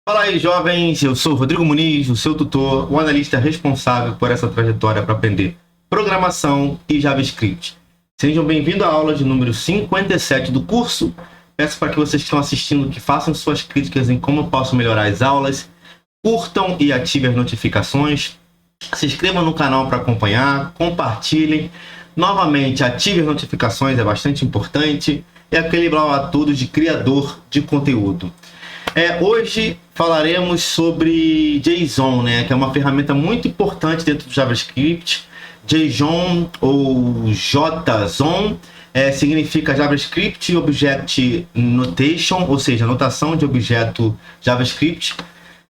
Fala aí, jovens. Eu sou Rodrigo Muniz, o seu tutor, o analista responsável por essa trajetória para aprender programação e JavaScript. Sejam bem-vindos à aula de número 57 do curso. Peço para que vocês que estão assistindo que façam suas críticas em como eu posso melhorar as aulas, curtam e ativem as notificações, se inscrevam no canal para acompanhar, compartilhem. Novamente, ative as notificações, é bastante importante. É aquele blá blá tudo de criador de conteúdo. Hoje falaremos sobre JSON, né, que é uma ferramenta muito importante dentro do JavaScript. JSON ou JSON significa JavaScript Object Notation, ou seja, notação de objeto JavaScript.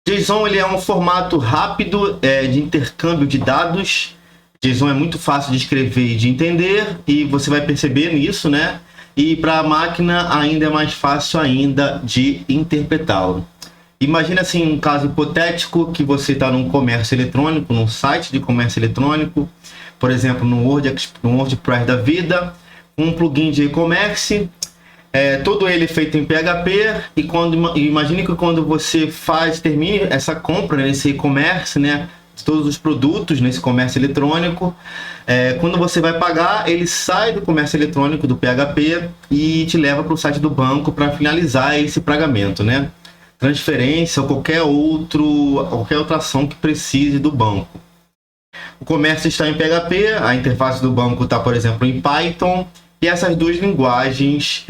JSON ele é um formato rápido de intercâmbio de dados. JSON é muito fácil de escrever e de entender, e você vai perceber nisso, né? E para a máquina ainda é mais fácil ainda de interpretá-lo. Imagina assim um caso hipotético que você está num comércio eletrônico, num site de comércio eletrônico, por exemplo, no WordPress da vida, um plugin de e-commerce, todo ele feito em PHP, e imagine que quando você termine essa compra nesse e-commerce, né, de todos os produtos nesse comércio eletrônico, quando você vai pagar, ele sai do comércio eletrônico do PHP e te leva para o site do banco para finalizar esse pagamento, né? Transferência ou qualquer outra ação que precise do banco. O comércio está em PHP, a interface do banco está, por exemplo, em Python, e essas duas linguagens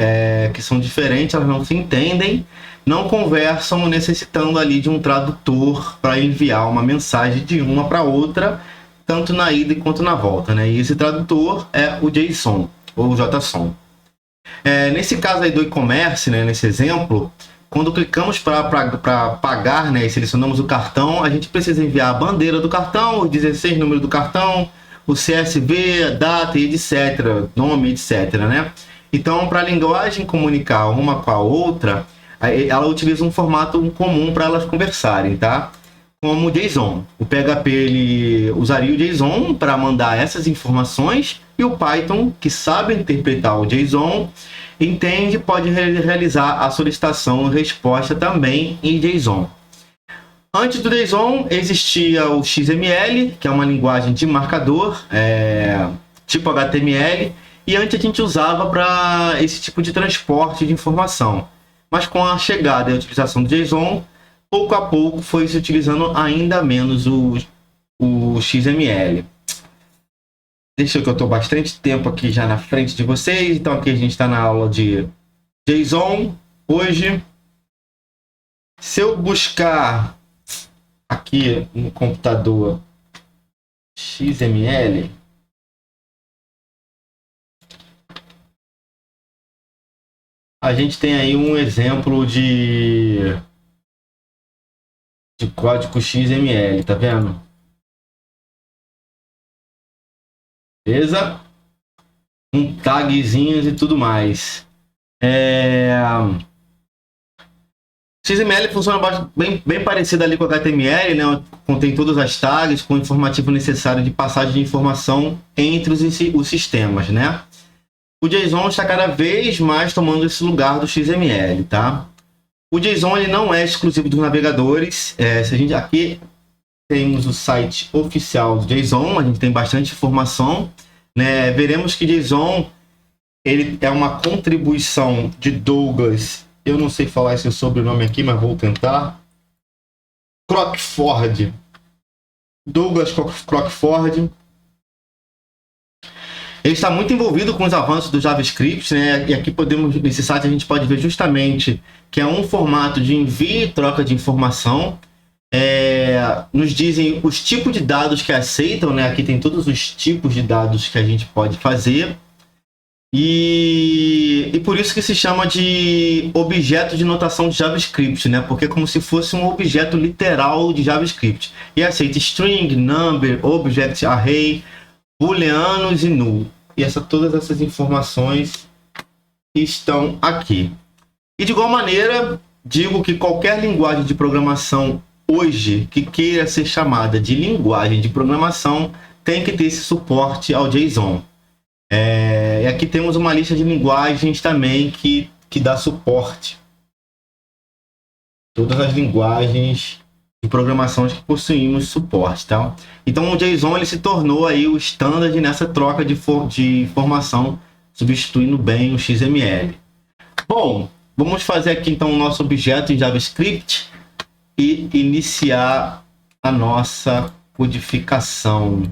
que são diferentes, elas não se entendem, não conversam, necessitando ali de um tradutor para enviar uma mensagem de uma para outra, tanto na ida quanto na volta, né? E esse tradutor é o JSON, ou JSON. Nesse caso aí do e-commerce, né, nesse exemplo, quando clicamos para pagar, né, e selecionamos o cartão, a gente precisa enviar a bandeira do cartão, os 16 números do cartão, o CSV, a data, etc., nome, etc., né? Então, para a linguagem comunicar uma com a outra, ela utiliza um formato comum para elas conversarem, tá? Como o JSON. O PHP ele usaria o JSON para mandar essas informações, e o Python, que sabe interpretar o JSON, pode realizar a solicitação e resposta também em JSON. Antes do JSON existia o XML, que é uma linguagem de marcador, tipo HTML, e antes a gente usava para esse tipo de transporte de informação. Mas com a chegada e a utilização do JSON, pouco a pouco foi se utilizando ainda menos o XML. Deixa que eu estou bastante tempo aqui já na frente de vocês, então aqui a gente está na aula de JSON hoje. Se eu buscar aqui no computador XML, a gente tem aí um exemplo de código XML, tá vendo? Beleza? Com tagzinhos e tudo mais. XML funciona bem parecido ali com o HTML, né? Contém todas as tags com o informativo necessário de passagem de informação entre os sistemas, né? O JSON está cada vez mais tomando esse lugar do XML, tá? O JSON ele não é exclusivo dos navegadores. Se a gente aqui temos o site oficial do JSON, a gente tem bastante informação, né? Veremos que JSON ele é uma contribuição de Douglas. Eu não sei falar esse sobrenome aqui, mas vou tentar. Crockford. Douglas Crockford. Ele está muito envolvido com os avanços do JavaScript, né? E aqui nesse site a gente pode ver justamente que é um formato de envio e troca de informação. Nos dizem os tipos de dados que aceitam, né? Aqui tem todos os tipos de dados que a gente pode fazer. E por isso que se chama de objeto de notação de JavaScript, né? Porque é como se fosse um objeto literal de JavaScript. E aceita string, number, object, array, booleanos e null. E todas essas informações estão aqui. E de igual maneira, digo que qualquer linguagem de programação hoje que queira ser chamada de linguagem de programação tem que ter esse suporte ao JSON. E aqui temos uma lista de linguagens também que dá suporte todas as linguagens de programação que possuímos suporte, tá? Então o JSON ele se tornou aí o standard nessa troca de informação, substituindo bem o XML. Bom, vamos fazer aqui então o nosso objeto em JavaScript e iniciar a nossa codificação.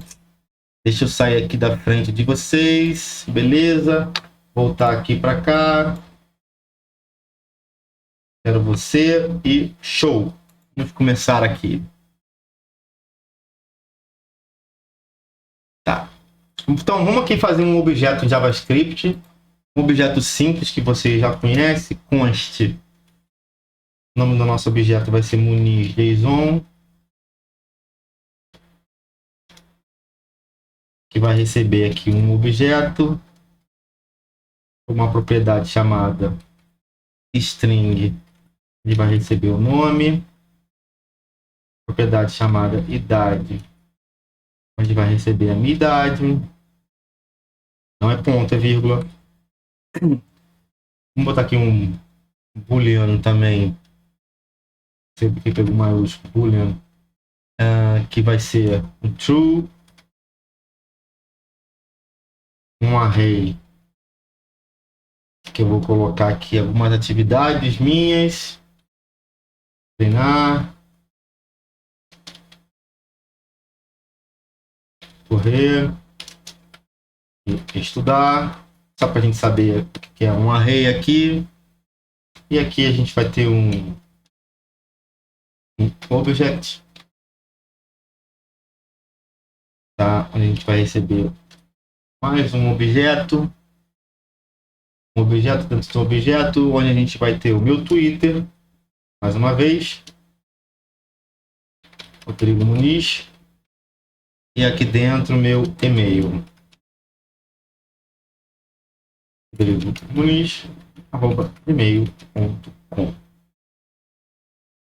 Deixa eu sair aqui da frente de vocês, beleza? Voltar aqui para cá. Quero você e show. Vamos começar aqui. Tá. Então vamos aqui fazer um objeto em JavaScript. Um objeto simples que você já conhece, const. O nome do nosso objeto vai ser Muniz.json. Que vai receber aqui um objeto, uma propriedade chamada string, ele vai receber o nome, propriedade chamada idade, onde vai receber a minha idade, não é ponto, é vírgula. Vamos botar aqui um booleano também, sempre que pegou maiúsculo, booleano, que vai ser um true, um array, que eu vou colocar aqui algumas atividades minhas, treinar, correr, e estudar, só para a gente saber que é um array aqui, e aqui a gente vai ter um object, tá? Onde a gente vai receber mais um objeto dentro do objeto, onde a gente vai ter o meu Twitter, mais uma vez, Rodrigo Muniz, e aqui dentro meu e-mail, rodrigomuniz@gmail.com.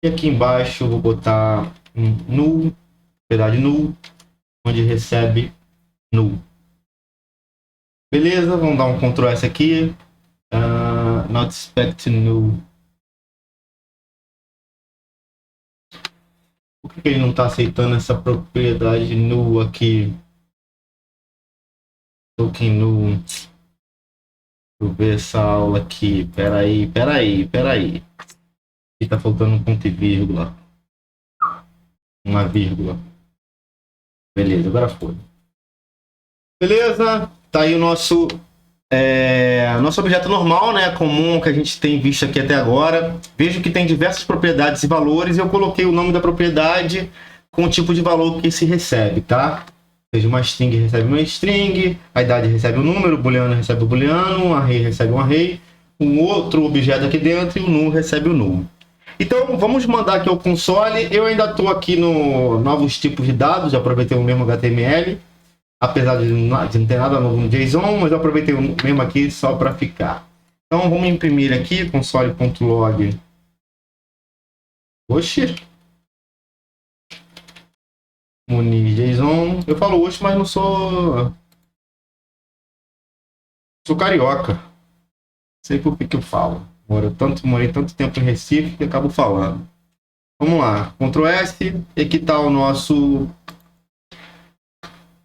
E aqui embaixo eu vou botar um null, propriedade null, onde recebe null. Beleza, vamos dar um Ctrl S aqui. Not expect null. Por que ele não está aceitando essa propriedade null aqui? Token null. Deixa eu ver essa aula aqui. Peraí. Aqui tá faltando um ponto e vírgula. Uma vírgula. Beleza, agora foi. Beleza, tá aí o nosso objeto normal, né, comum que a gente tem visto aqui até agora. Vejo que tem diversas propriedades e valores e eu coloquei o nome da propriedade com o tipo de valor que se recebe, tá? Ou seja, uma string recebe uma string, a idade recebe um número, o booleano recebe o booleano, um array recebe um array, um outro objeto aqui dentro e o null recebe o null. Então vamos mandar aqui ao console. Eu ainda estou aqui no novos tipos de dados, já aproveitei o mesmo HTML. Apesar de não ter nada novo no JSON, mas eu aproveitei o mesmo aqui só para ficar. Então vamos imprimir aqui, console.log. Oxi. Muniz.json. Eu falo oxi, mas não sou... Sou carioca. Não sei por que eu falo. Morei tanto tempo em Recife que acabo falando. Vamos lá, Ctrl S. E aqui está o nosso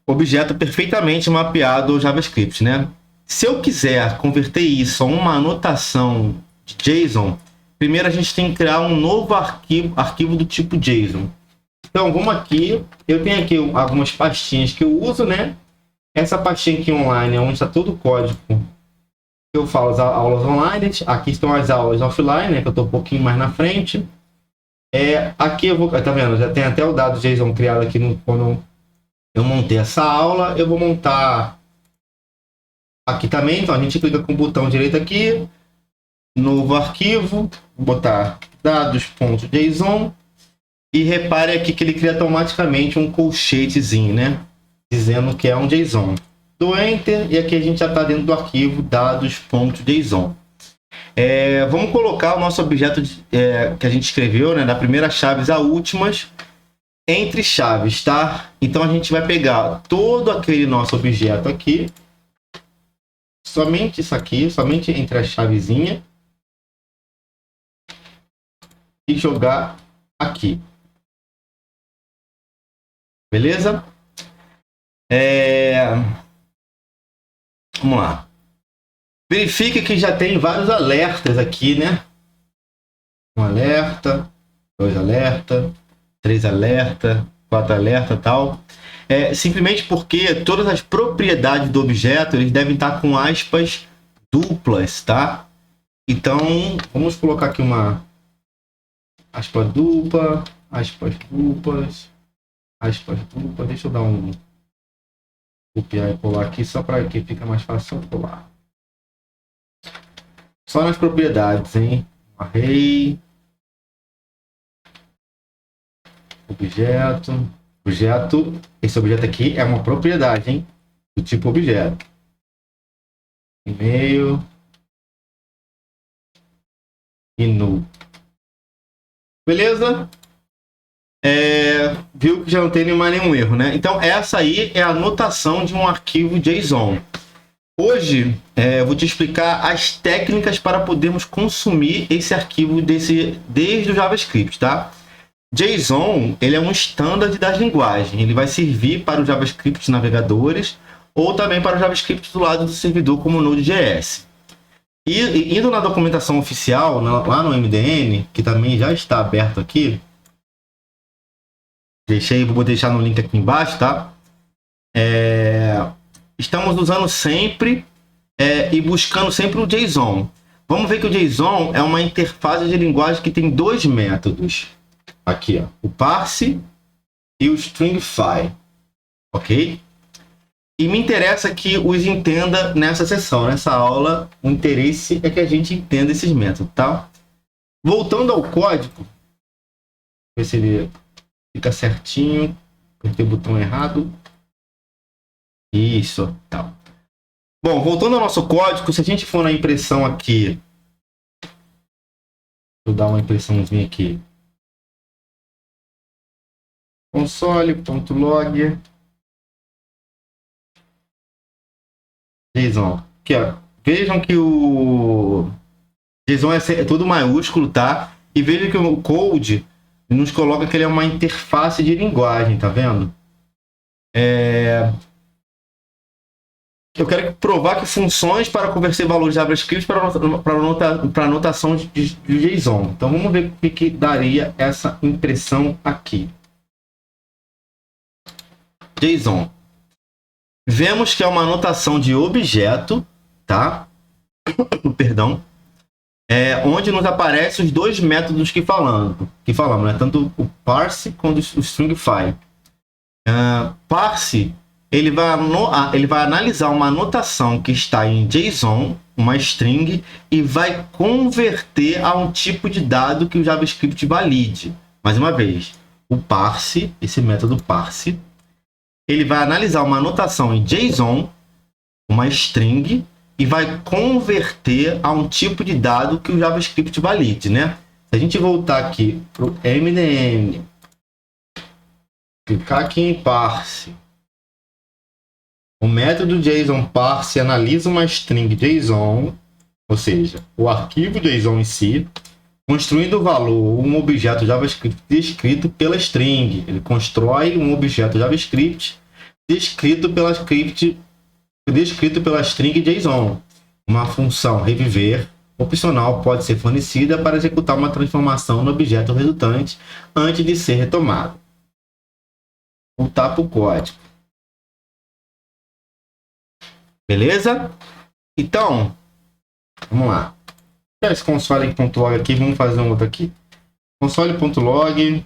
objeto perfeitamente mapeado ao JavaScript, né? Se eu quiser converter isso a uma anotação de JSON, primeiro a gente tem que criar um novo arquivo do tipo JSON. Então vamos aqui, eu tenho aqui algumas pastinhas que eu uso, né? Essa pastinha aqui online é onde está todo o código que eu falo, as aulas online. Aqui estão as aulas offline, né? Que eu estou um pouquinho mais na frente. Aqui eu vou, tá vendo? Já tem até o dado JSON criado aqui quando eu montei essa aula. Eu vou montar aqui também, então a gente clica com o botão direito aqui, novo arquivo, vou botar dados.json e repare aqui que ele cria automaticamente um colchetezinho, né? Dizendo que é um JSON. Do Enter e aqui a gente já está dentro do arquivo dados.json. Vamos colocar o nosso objeto que a gente escreveu, né? Da primeira chaves a últimas, entre chaves, tá? Então a gente vai pegar todo aquele nosso objeto aqui, somente isso aqui, somente entre a chavezinha, e jogar aqui. Beleza? Vamos lá. Verifique que já tem vários alertas aqui, né? Um alerta, 2 alerta, 3 alerta, 4 alerta, tal. Simplesmente porque todas as propriedades do objeto eles devem estar com aspas duplas, tá? Então, vamos colocar aqui uma aspa dupla, aspas duplas, aspas duplas. Deixa eu dar um copiar e colar aqui só para que fica mais fácil colar. Só nas propriedades, hein? Array, objeto, esse objeto aqui é uma propriedade, hein? Do tipo objeto. E-mail e null. Beleza? Viu que já não tem mais nenhum erro, né? Então essa aí é a anotação de um arquivo JSON. Hoje eu vou te explicar as técnicas para podermos consumir esse arquivo desde o JavaScript, tá? JSON ele é um standard das linguagens. Ele vai servir para os JavaScript navegadores ou também para o JavaScript do lado do servidor como Node.js. E indo na documentação oficial, lá no MDN, que também já está aberto aqui, vou deixar no link aqui embaixo, tá? Estamos usando sempre e buscando sempre o JSON. Vamos ver que o JSON é uma interface de linguagem que tem 2 métodos. Aqui, ó, o parse e o stringify, ok? E me interessa que os entenda nessa sessão, nessa aula. O interesse é que a gente entenda esses métodos, tá? Voltando ao código, ver se ele fica certinho. Apertei o botão errado. Isso, tá. Bom, voltando ao nosso código, se a gente for na impressão aqui, vou dar uma impressãozinha aqui. Console.log JSON. Aqui, ó. Vejam que o JSON é tudo maiúsculo, tá? E vejam que o code nos coloca que ele é uma interface de linguagem, tá vendo? Eu quero provar que funções para converter valores de JavaScript para anotação de JSON. Então vamos ver o que daria essa impressão aqui. JSON. Vemos que é uma anotação de objeto, tá? Perdão. Onde nos aparecem os 2 métodos que falamos, né? Tanto o parse quanto o stringify. Parse ele vai analisar uma anotação que está em JSON, uma string, e vai converter a um tipo de dado que o JavaScript valide. Mais uma vez, o parse, esse método parse, ele vai analisar uma anotação em JSON, uma string, e vai converter a um tipo de dado que o JavaScript valide, né? Se a gente voltar aqui para o MDN, clicar aqui em parse, o método JSON parse analisa uma string JSON, ou seja, o arquivo JSON em si, construindo o valor um objeto JavaScript descrito pela string. Ele constrói um objeto JavaScript descrito pela string JSON. Uma função reviver opcional pode ser fornecida para executar uma transformação no objeto resultante antes de ser retomado. Voltar para o código. Beleza? Então, vamos lá. Esse console.log aqui, vamos fazer um outro aqui. Console.log.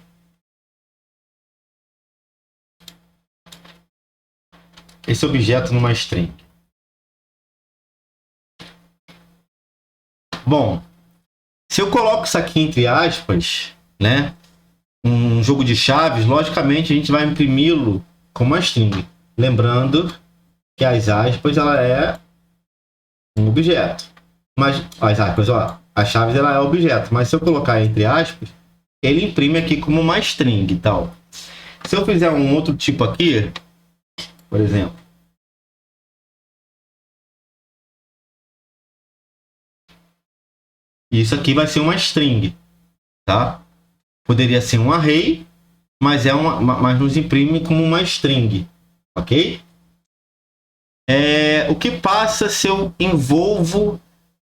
Esse objeto numa string. Bom, se eu coloco isso aqui entre aspas, né? Um jogo de chaves, logicamente a gente vai imprimi-lo como uma string. Lembrando que as aspas ela é um objeto. Mas as aspas, ó, as chaves ela é objeto, mas se eu colocar entre aspas, ele imprime aqui como uma string e tal. Se eu fizer um outro tipo aqui, por exemplo, isso aqui vai ser uma string, tá? Poderia ser um array, mas mas nos imprime como uma string, ok? O que passa se eu envolvo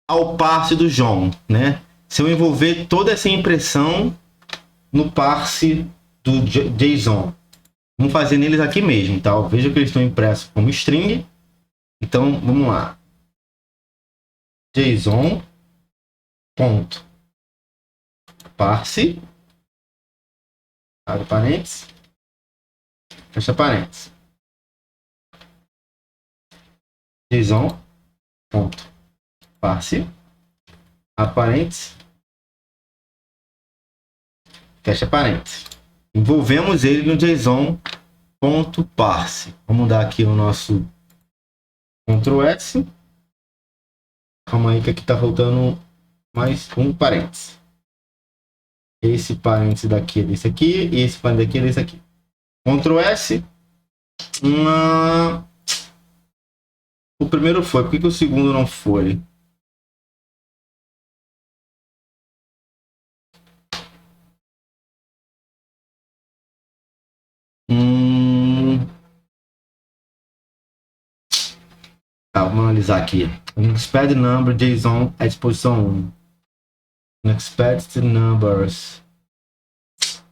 ao parse do João, né? Se eu envolver toda essa impressão no parse do JSON. Vamos fazer neles aqui mesmo, tá? Veja que eles estão impressos como string. Então, vamos lá. JSON ponto parse, abre parênteses, fecha parênteses. JSON ponto parse, abre parênteses, fecha parênteses. Envolvemos ele no JSON.parse. Vamos dar aqui o nosso Ctrl S. Calma aí que aqui está faltando mais um parênteses. Esse parênteses daqui é desse aqui e esse parênteses daqui é desse aqui. Ctrl S. O primeiro foi. Por que o segundo não foi? Tá, vamos analisar aqui. Unexpected number JSON à disposição 1. Unexpected numbers. Deixa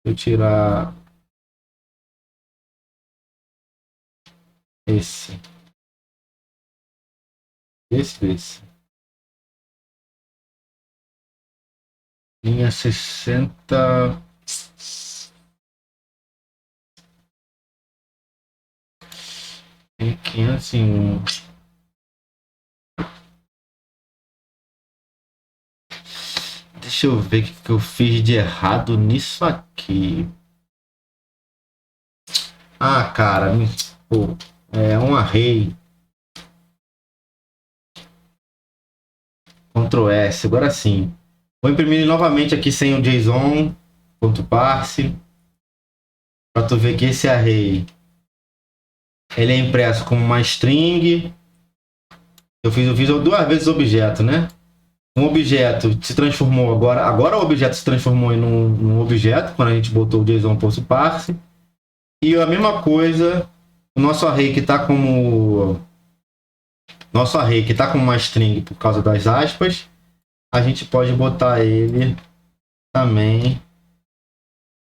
eu tirar esse. Esse. Linha 60. Tem 501. Deixa eu ver o que eu fiz de errado nisso aqui. Ah, cara, pô, é um array. Ctrl S, agora sim. Vou imprimir novamente aqui sem o JSON.parse. Para tu ver que esse array ele é impresso como uma string. Eu fiz duas vezes o objeto, né? Um objeto se transformou agora o objeto se transformou em um objeto quando a gente botou o JSON.parse. E a mesma coisa, o nosso array que está como uma string por causa das aspas, a gente pode botar ele também,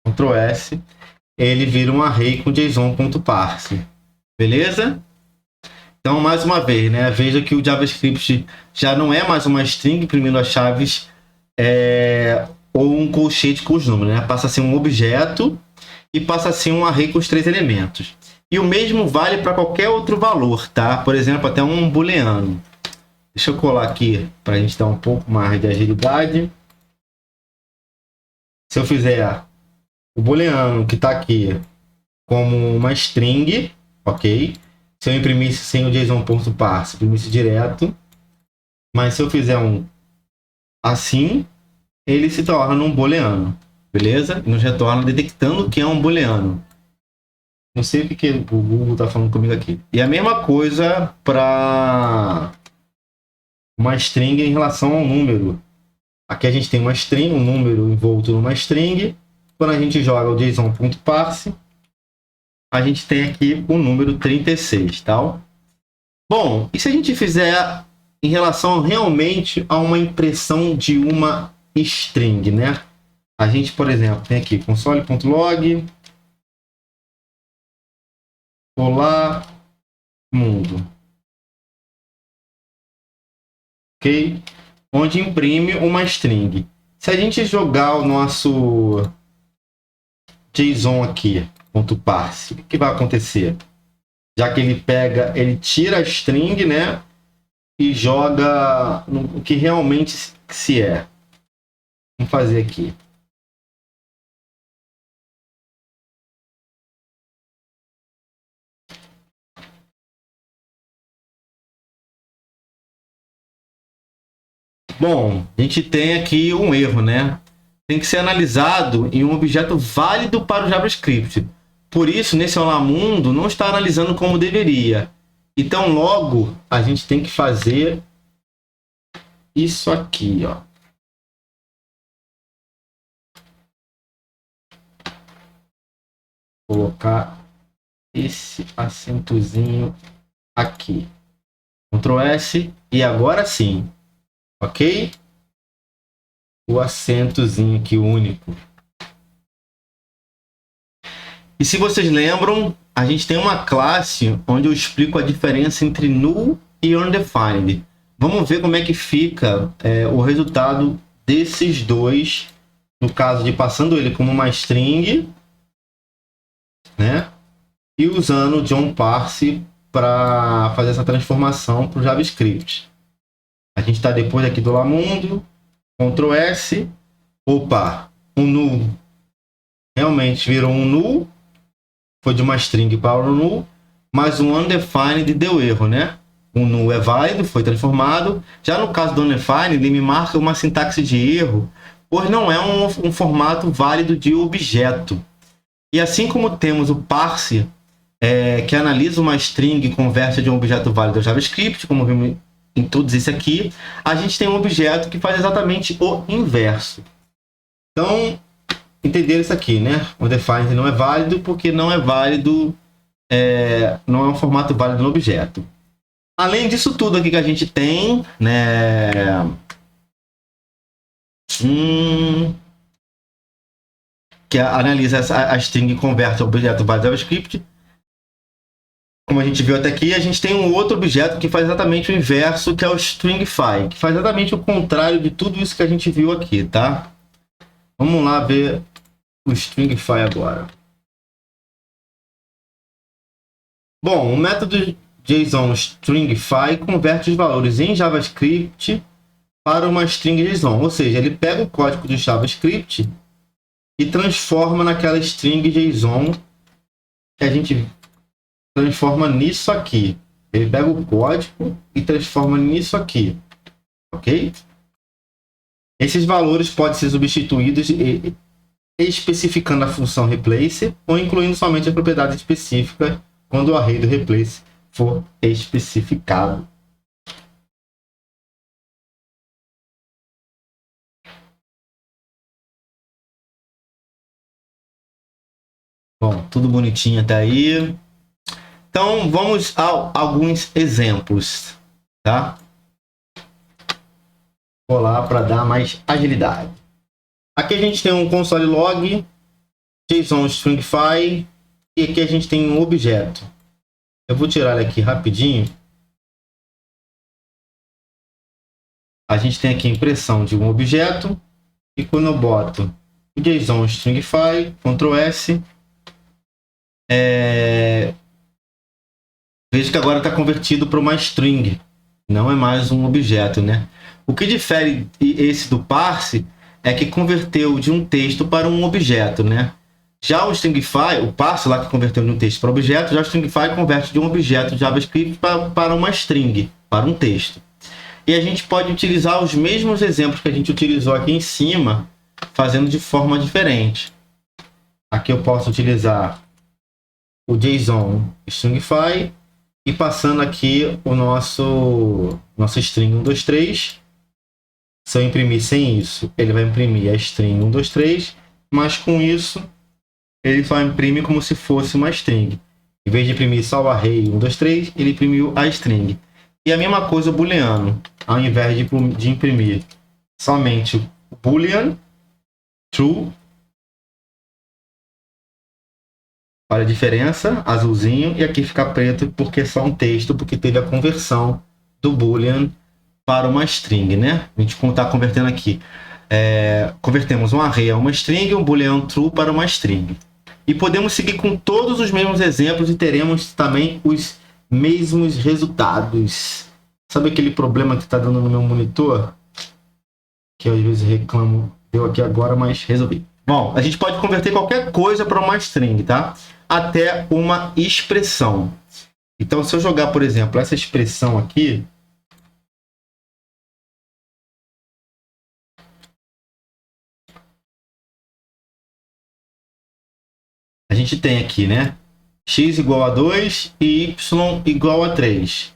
Ctrl S, ele vira um array com JSON.parse. Beleza? Então, mais uma vez, né? Veja que o JavaScript já não é mais uma string imprimindo as chaves ou um colchete com os números, né? Passa a ser um objeto e passa a ser um array com os 3 elementos. E o mesmo vale para qualquer outro valor, tá? Por exemplo, até um booleano. Deixa eu colar aqui para a gente dar um pouco mais de agilidade. Se eu fizer o booleano que está aqui como uma string, ok? Se eu imprimisse sem o JSON.parse, imprimisse direto. Mas se eu fizer um assim, ele se torna um booleano, beleza? E nos retorna detectando que é um booleano. Não sei o que o Google está falando comigo aqui. E a mesma coisa para uma string em relação ao número. Aqui a gente tem uma string, um número envolto numa string. Quando a gente joga o JSON.parse, a gente tem aqui o número 36, tá? Bom, e se a gente fizer em relação realmente a uma impressão de uma string, né? A gente, por exemplo, tem aqui console.log olá mundo, ok? Onde imprime uma string. Se a gente jogar o nosso JSON aqui, .parse, o que vai acontecer? Já que ele tira a string, né? E joga no que realmente se é. Vamos fazer aqui. Bom, a gente tem aqui um erro, né? Tem que ser analisado em um objeto válido para o JavaScript. Por isso, nesse Olá Mundo, não está analisando como deveria. Então, logo, a gente tem que fazer isso aqui, ó. colocar esse acentozinho aqui. Ctrl S e agora sim, ok? O acentozinho aqui único. E se vocês lembram, a gente tem uma classe onde eu explico a diferença entre null e undefined. Vamos ver como é que fica o resultado desses dois, no caso de passando ele como uma string, né? E usando o John Parse para fazer essa transformação para o JavaScript. A gente está depois aqui do Lamundo, Ctrl S, opa, um null realmente virou um null, foi de uma string para um null, mas um undefined deu erro, né? Um null é válido, foi transformado. Já no caso do undefined, ele me marca uma sintaxe de erro, pois não é um formato válido de objeto. E assim como temos o parse, que analisa uma string e converte de um objeto válido ao JavaScript, como vimos em todos esse aqui, a gente tem um objeto que faz exatamente o inverso. Então, entender isso aqui, né? O undefined não é válido porque não é válido, não é um formato válido no objeto. Além disso tudo aqui que a gente tem, né? Que analisa a string e converte ao objeto válido JavaScript. Como a gente viu até aqui, a gente tem um outro objeto que faz exatamente o inverso, que é o stringify, que faz exatamente o contrário de tudo isso que a gente viu aqui, tá? Vamos lá ver o stringify agora. Bom, o método JSON stringify converte os valores em JavaScript para uma string JSON, ou seja, ele pega o código de JavaScript e transforma naquela string JSON que a gente transforma nisso aqui. Ele pega o código e transforma nisso aqui, ok? Esses valores podem ser substituídos especificando a função replace ou incluindo somente a propriedade específica quando o array do replace for especificado. Bom, tudo bonitinho até aí. Então, vamos a alguns exemplos, tá? Vou lá para dar mais agilidade. Aqui a gente tem um console log, JSON stringify, e aqui a gente tem um objeto. Eu vou tirar ele aqui rapidinho. A gente tem aqui a impressão de um objeto, e quando eu boto o JSON stringify, Ctrl S, vejo que agora está convertido para uma string, não é mais um objeto, né? O que difere esse do parse é que converteu de um texto para um objeto, né? Já o stringify, o parse lá que converteu de um texto para objeto, já o stringify converte de um objeto JavaScript para uma string, para um texto. E a gente pode utilizar os mesmos exemplos que a gente utilizou aqui em cima, fazendo de forma diferente. Aqui eu posso utilizar o JSON stringify e passando aqui o nosso string 123. Se eu imprimir sem isso, ele vai imprimir a string 123, mas com isso ele só imprime como se fosse uma string. Em vez de imprimir só o array 123, ele imprimiu a string. E a mesma coisa o booleano, ao invés de imprimir somente o boolean true, olha a diferença, azulzinho, e aqui fica preto porque é só um texto, porque teve a conversão do boolean para uma string, né? A gente está convertendo aqui. Convertemos um array a uma string, um boolean true para uma string. E podemos seguir com todos os mesmos exemplos e teremos também os mesmos resultados. Sabe aquele problema que está dando no meu monitor? Que eu às vezes reclamo, deu aqui agora, mas resolvi. Bom, a gente pode converter qualquer coisa para uma string, tá? Até uma expressão. Então, se eu jogar, por exemplo, essa expressão aqui, a gente tem aqui, né? X igual a 2 e Y igual a 3.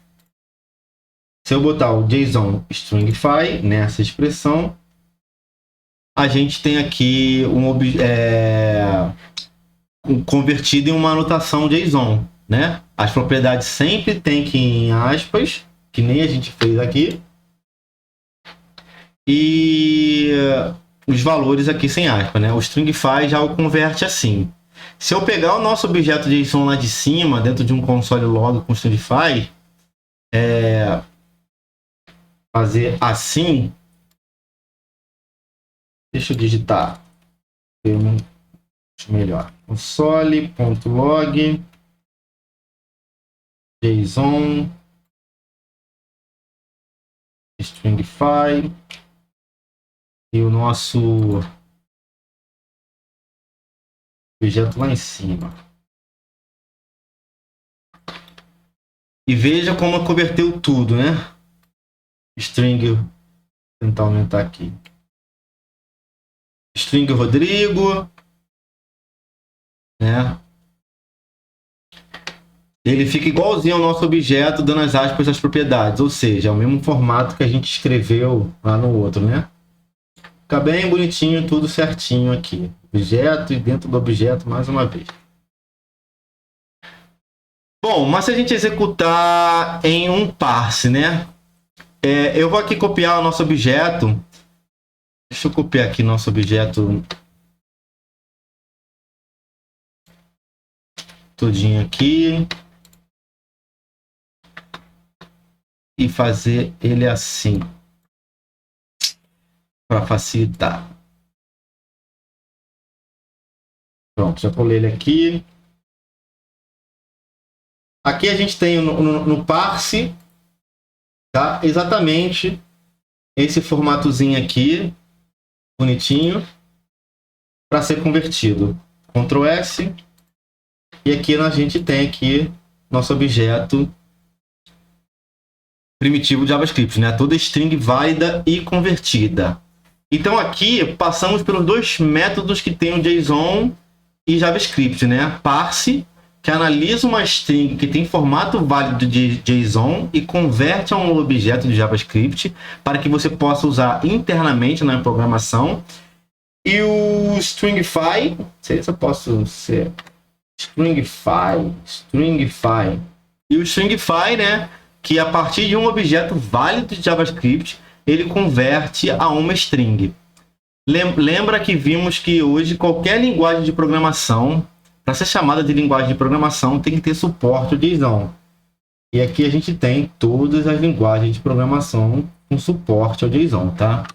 Se eu botar o JSON stringify nessa expressão, a gente tem aqui convertido em uma anotação JSON, né? As propriedades sempre tem que ir em aspas, que nem a gente fez aqui. E os valores aqui sem aspas, né? O stringify já o converte assim. Se eu pegar o nosso objeto JSON lá de cima, dentro de um console log com stringify, fazer assim, deixa eu digitar melhor, console.log JSON stringify e o nosso objeto lá em cima. E veja como converteu tudo, né? String, vou tentar aumentar aqui. String Rodrigo, né? Ele fica igualzinho ao nosso objeto, dando as aspas às propriedades, ou seja, é o mesmo formato que a gente escreveu lá no outro, né? Fica bem bonitinho, tudo certinho aqui. Objeto e dentro do objeto mais uma vez. Bom, mas se a gente executar em um parse, né? Eu vou aqui copiar o nosso objeto. Deixa eu copiar aqui nosso objeto todinho aqui. E fazer ele assim. Para facilitar. Pronto, já colei ele aqui. Aqui a gente tem no parse, tá? Exatamente esse formatozinho aqui, bonitinho, para ser convertido. Ctrl S. E aqui a gente tem aqui nosso objeto primitivo de JavaScript, né? Toda string válida e convertida. Então aqui passamos pelos dois métodos que tem o JSON e JavaScript, né? Parse, que analisa uma string que tem formato válido de JSON e converte a um objeto de JavaScript para que você possa usar internamente na programação. E o stringify, não sei se eu posso ser stringify. E o stringify, né, que a partir de um objeto válido de JavaScript, ele converte a uma string. Lembra que vimos que hoje qualquer linguagem de programação, para ser chamada de linguagem de programação, tem que ter suporte ao JSON. E aqui a gente tem todas as linguagens de programação com suporte ao JSON, tá?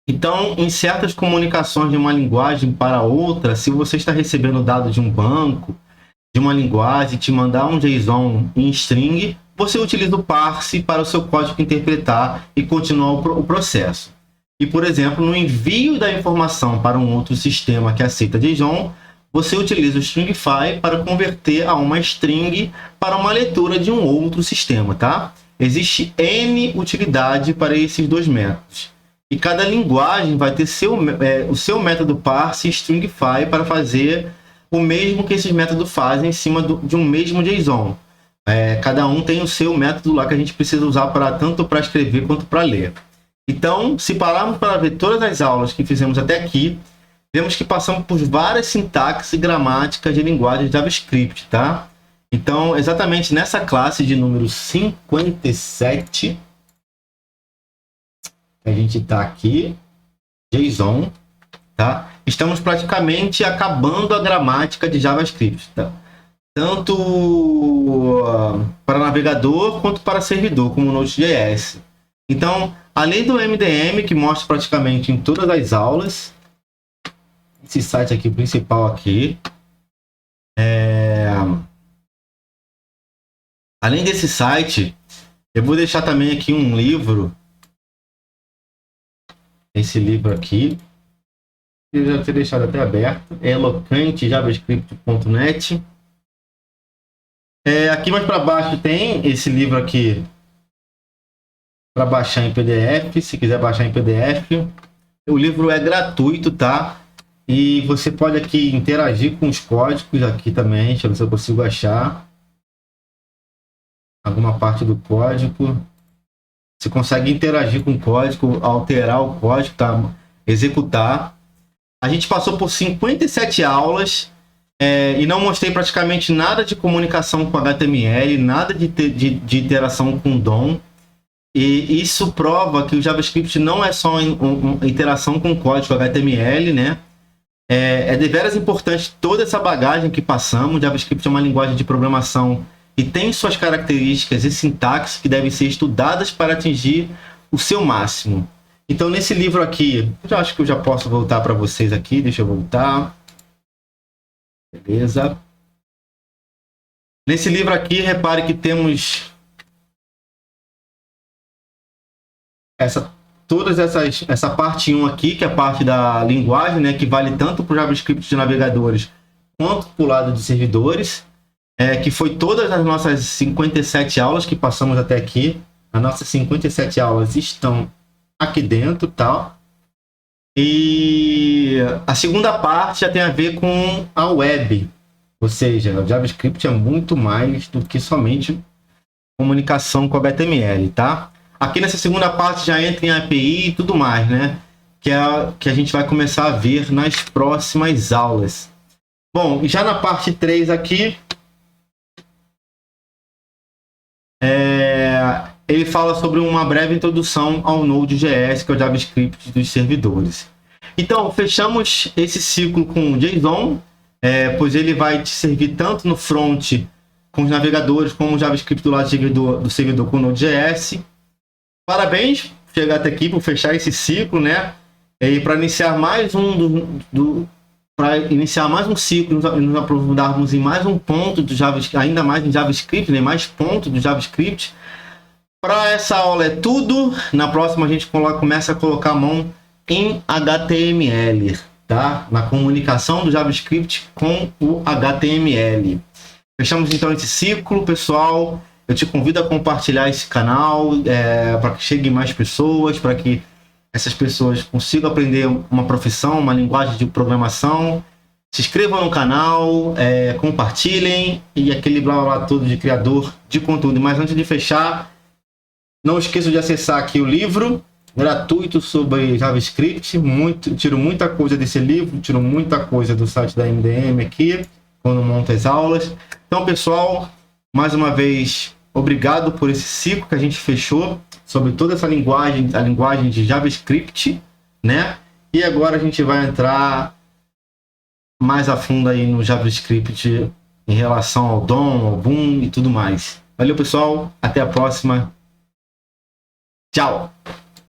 Então, em certas comunicações de uma linguagem para outra, se você está recebendo dados de um banco, de uma linguagem, te mandar um JSON em string, você utiliza o parse para o seu código interpretar e continuar o processo. E, por exemplo, no envio da informação para um outro sistema que aceita JSON, você utiliza o stringify para converter a uma string para uma leitura de um outro sistema, tá? Existe N utilidade para esses dois métodos. E cada linguagem vai ter o seu método parse e stringify para fazer o mesmo que esses métodos fazem em cima de um mesmo JSON. Cada um tem o seu método lá que a gente precisa usar tanto para escrever quanto para ler. Então, se pararmos para ver todas as aulas que fizemos até aqui, vemos que passamos por várias sintaxes e gramáticas de linguagem de JavaScript, tá? Então, exatamente nessa classe de número 57, a gente está aqui, JSON, tá? Estamos praticamente acabando a gramática de JavaScript, tá? Tanto para navegador quanto para servidor, como o Node.js. Então, além do MDM, que mostra praticamente em todas as aulas, esse site aqui, principal aqui, além desse site, eu vou deixar também aqui um livro, esse livro aqui, eu já tinha deixado até aberto, é elocantejavascript.net. Aqui mais para baixo tem esse livro aqui para baixar em PDF, se quiser baixar em PDF. O livro é gratuito, tá? E você pode aqui interagir com os códigos aqui também, deixa eu ver se eu consigo achar alguma parte do código. Você consegue interagir com o código, alterar o código, tá? Executar. A gente passou por 57 aulas e não mostrei praticamente nada de comunicação com HTML, nada de interação com DOM. E isso prova que o JavaScript não é só uma interação com código HTML, né? É deveras importante toda essa bagagem que passamos. O JavaScript é uma linguagem de programação e tem suas características e sintaxe que devem ser estudadas para atingir o seu máximo. Então, nesse livro aqui, eu acho que eu já posso voltar para vocês aqui. Deixa eu voltar. Beleza. Nesse livro aqui, repare que temos essa parte 1 aqui, que é a parte da linguagem, né, que vale tanto para o JavaScript de navegadores quanto para o lado de servidores, que foi todas as nossas 57 aulas que passamos até aqui. As nossas 57 aulas estão aqui dentro, tal. E a segunda parte já tem a ver com a web, ou seja, o JavaScript é muito mais do que somente comunicação com HTML, tá? Aqui nessa segunda parte já entra em API e tudo mais, né? Que a gente vai começar a ver nas próximas aulas. Bom, já na parte 3 aqui, ele fala sobre uma breve introdução ao Node.js, que é o JavaScript dos servidores. Então, fechamos esse ciclo com o JSON, pois ele vai te servir tanto no front com os navegadores, como o JavaScript do lado do servidor com o Node.js. Parabéns por chegar até aqui, por fechar esse ciclo, né? E para iniciar mais um ciclo, nos aprofundarmos em mais um ponto do JavaScript, ainda mais em JavaScript, né? Mais pontos do JavaScript. Para essa aula é tudo. Na próxima a gente começa a colocar a mão em HTML, tá? Na comunicação do JavaScript com o HTML. Fechamos então esse ciclo, pessoal. Eu te convido a compartilhar esse canal para que cheguem mais pessoas, para que essas pessoas consigam aprender uma profissão, uma linguagem de programação. Se inscrevam no canal, compartilhem e aquele blá blá blá todo de criador de conteúdo. Mas antes de fechar, não esqueça de acessar aqui o livro gratuito sobre JavaScript. Tiro muita coisa desse livro, tiro muita coisa do site da MDM aqui, quando monto as aulas. Então, pessoal, mais uma vez, obrigado por esse ciclo que a gente fechou sobre toda essa linguagem, a linguagem de JavaScript, né? E agora a gente vai entrar mais a fundo aí no JavaScript em relação ao DOM, ao Boom e tudo mais. Valeu, pessoal. Até a próxima. Tchau!